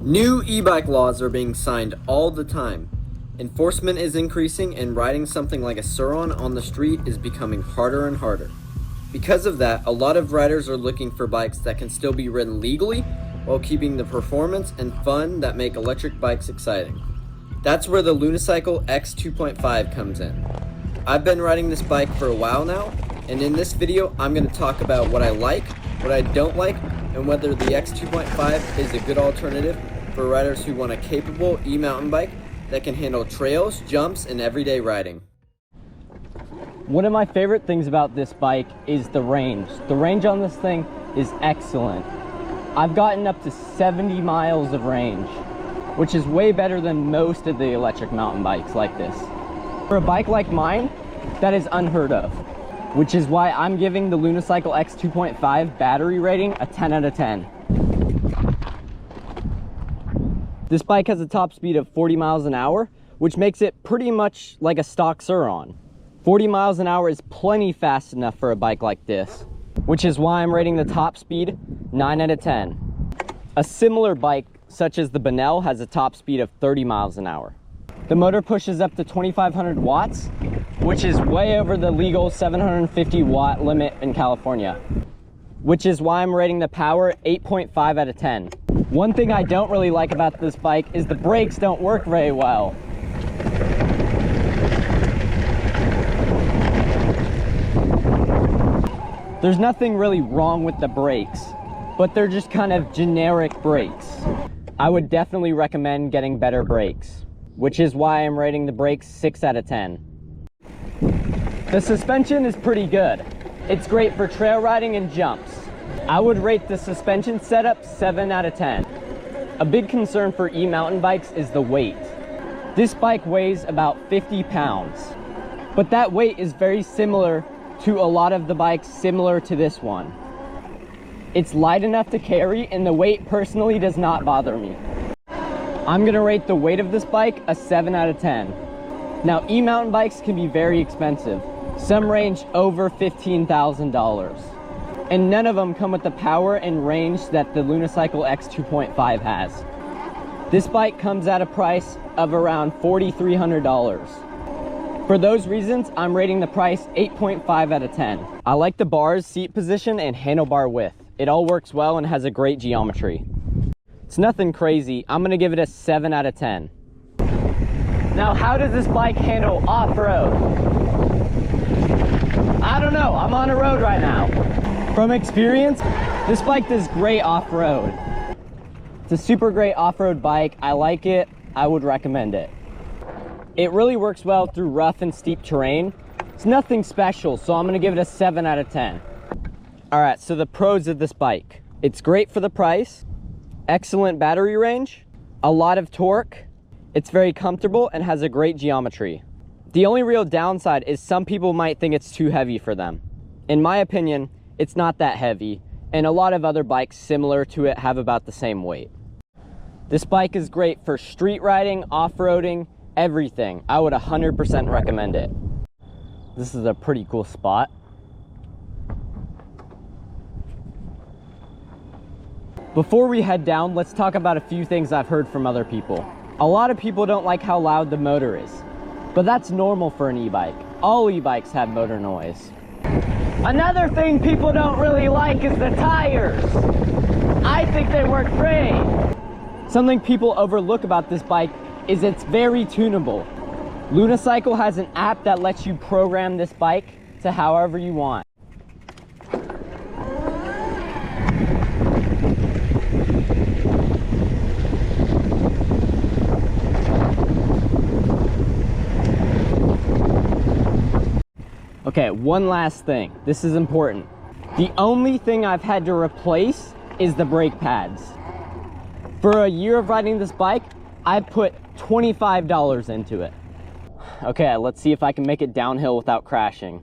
New e-bike laws are being signed all the time. Enforcement is increasing and riding something like a Surron on the street is becoming harder and harder. Because of that, a lot of riders are looking for bikes that can still be ridden legally while keeping the performance and fun that make electric bikes exciting. That's where the Luna Cycle X2.5 comes in. I've been riding this bike for a while now, and in this video I'm going to talk about what I like, what I don't like, and whether the X2.5 is a good alternative for riders who want a capable e-mountain bike that can handle trails, jumps, and everyday riding. One of my favorite things about this bike is the range. The range on this thing is excellent. I've gotten up to 70 miles of range, which is way better than most of the electric mountain bikes like this. For a bike like mine, that is unheard of, which is why I'm giving the Luna Cycle X2.5 battery rating a 10 out of 10. This bike has a top speed of 40 miles an hour, which makes it pretty much like a stock Surron. 40 miles an hour is plenty fast enough for a bike like this, which is why I'm rating the top speed 9 out of 10. A similar bike, such as the Benell, has a top speed of 30 miles an hour. The motor pushes up to 2,500 watts, which is way over the legal 750 watt limit in California, which is why I'm rating the power 8.5 out of 10. One thing I don't really like about this bike is the brakes don't work very well. There's nothing really wrong with the brakes, but they're just kind of generic brakes. I would definitely recommend getting better brakes, which is why I'm rating the brakes 6 out of 10. The suspension is pretty good. It's great for trail riding and jumps. I would rate the suspension setup 7 out of 10. A big concern for e-mountain bikes is the weight. This bike weighs about 50 pounds, but that weight is very similar to a lot of the bikes similar to this one. It's light enough to carry, and the weight personally does not bother me. I'm gonna rate the weight of this bike a 7 out of 10. Now, e-mountain bikes can be very expensive. Some range over $15,000. And none of them come with the power and range that the Luna Cycle X2.5 has. This bike comes at a price of around $4,300. For those reasons, I'm rating the price 8.5 out of 10. I like the bars, seat position, and handlebar width. It all works well and has a great geometry. It's nothing crazy. I'm gonna give it a 7 out of 10. Now, how does this bike handle off-road? I don't know, I'm on a road right now. From experience, this bike does great off-road. It's a super great off-road bike. I like it. I would recommend it. It really works well through rough and steep terrain. It's nothing special, so I'm gonna give it a 7 out of 10. All right, so the pros of this bike. It's great for the price, excellent battery range, a lot of torque. It's very comfortable and has a great geometry. The only real downside is some people might think it's too heavy for them. In my opinion, it's not that heavy, and a lot of other bikes similar to it have about the same weight. This bike is great for street riding, off-roading, everything. I would 100% recommend it. This is a pretty cool spot. Before we head down, let's talk about a few things I've heard from other people. A lot of people don't like how loud the motor is, but that's normal for an e-bike. All e-bikes have motor noise. Another thing people don't really like is the tires. I think they work great. Something people overlook about this bike is it's very tunable. Luna Cycle has an app that lets you program this bike to however you want. Okay, one last thing. This is important. The only thing I've had to replace is the brake pads. For a year of riding this bike, I put $25 into it. Okay, let's see if I can make it downhill without crashing.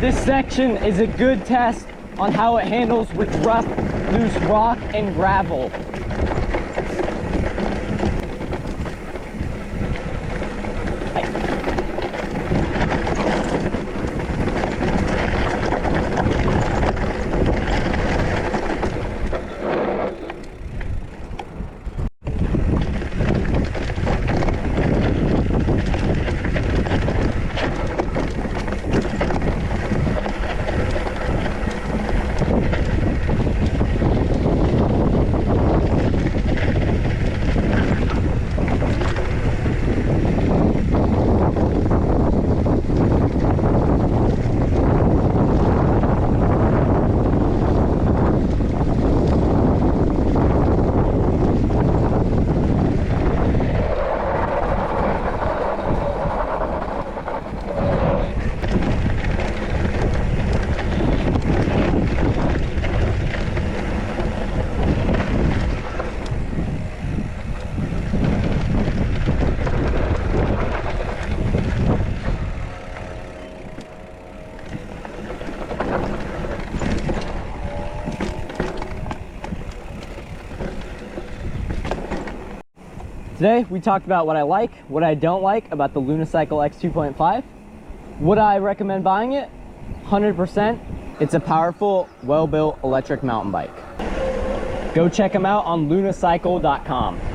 This section is a good test on how it handles with rough, loose rock and gravel. Today, we talked about what I like, what I don't like about the Luna Cycle X2.5. Would I recommend buying it? 100%. It's a powerful, well-built electric mountain bike. Go check them out on lunacycle.com.